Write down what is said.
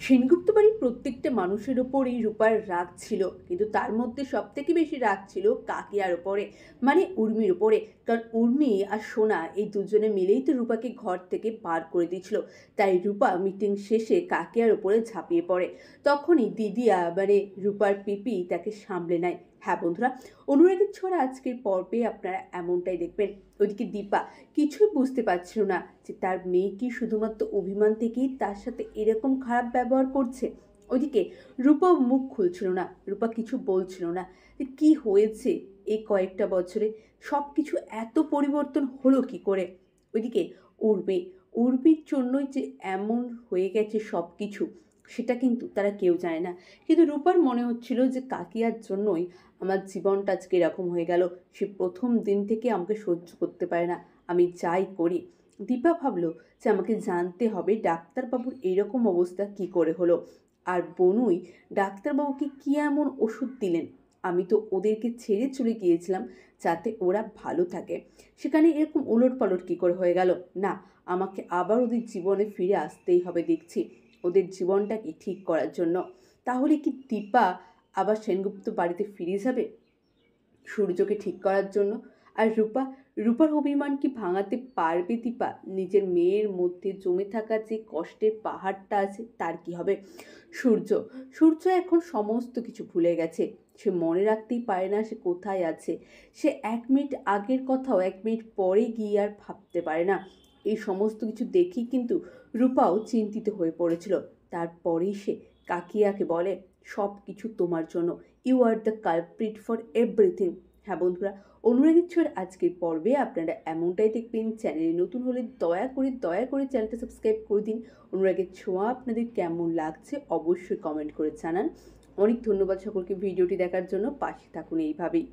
সেনগুপ্ত বাড়ির প্রত্যেকটা মানুষের ওপরেই রূপার রাগ ছিল, কিন্তু তার মধ্যে সব থেকে বেশি রাগ ছিল কাকিয়ার ওপরে, মানে উর্মির ওপরে। কারণ উর্মি আর সোনা এই দুজনে মিলেই তো রূপাকে ঘর থেকে বার করে দিয়েছিল। তাই রূপা মিটিং শেষে কাকিয়ার ওপরে ঝাঁপিয়ে পড়ে। তখনই দিদিয়া মানে রূপার পিপি তাকে সামলে নেয়। হ্যাঁ বন্ধুরা, অনুরাগের ছোঁয়া আজকের পর্বে আপনারা এমনটাই দেখবেন। ওইদিকে দীপা কিছুই বুঝতে পারছিল না যে তার মেয়ে কি শুধুমাত্র অভিমান থেকেই তার সাথে এরকম খারাপ ব্যবহার করছে। ওইদিকে রূপা মুখ খুলছিল না, রূপা কিছু বলছিল না যে কি হয়েছে এই কয়েকটা বছরে, সব কিছু এত পরিবর্তন হলো কি করে। ওইদিকে উর্মি, উর্মির জন্যই যে এমন হয়ে গেছে সব কিছু, সেটা কিন্তু তারা কেউ জানে না। কিন্তু রূপার মনে হচ্ছিল যে কাকিয়ার জন্যই আমার জীবনটা আজকে এরকম হয়ে গেল। সে প্রথম দিন থেকে আমাকে সহ্য করতে পারে না, আমি যাই করি। দীপা ভাবলো যে আমাকে জানতে হবে ডাক্তারবাবুর এইরকম অবস্থা কি করে হলো। আর বনুই ডাক্তারবাবুকে কি এমন ওষুধ দিলেন, আমি তো ওদেরকে ছেড়ে চলে গিয়েছিলাম যাতে ওরা ভালো থাকে, সেখানে এরকম ওলটপালট কী করে হয়ে গেল। না, আমাকে আবার ওদের জীবনে ফিরে আসতেই হবে দেখছি, ওদের জীবনটাকে ঠিক করার জন্য। তাহলে কি দীপা আবার সেনগুপ্ত বাড়িতে ফিরে যাবে সূর্যকে ঠিক করার জন্য? আর রূপা, রূপার অভিমান কি ভাঙাতে পারবে দীপা? নিজের মেয়ের মধ্যে জমে থাকা যে কষ্টের পাহাড়টা আছে তার কি হবে? সূর্য, সূর্য এখন সমস্ত কিছু ভুলে গেছে। সে মনে রাখতেই পারে না সে কোথায় আছে। সে 1 মিনিট আগের কথাও 1 মিনিট পরে গিয়ে আর ভাবতে পারে না। এই সমস্ত কিছু দেখেই কিন্তু রূপাও চিন্তিত হয়ে পড়েছিল। তারপরেই সে কাকিয়াকে বলে, সব কিছু তোমার জন্য, you are the culprit for everything. হ্যাঁ বন্ধুরা, অনুরাগের ছোঁয়ার আজকের পর্বে আপনারা এমনটাই দেখবেন। চ্যানেলে নতুন হলে দয়া করে চ্যানেলটা সাবস্ক্রাইব করে দিন। অনুরাগের ছোঁয়া আপনাদের কেমন লাগছে অবশ্যই কমেন্ট করে জানান। অনেক ধন্যবাদ সকলকে ভিডিওটি দেখার জন্য, পাশে থাকুন এইভাবেই।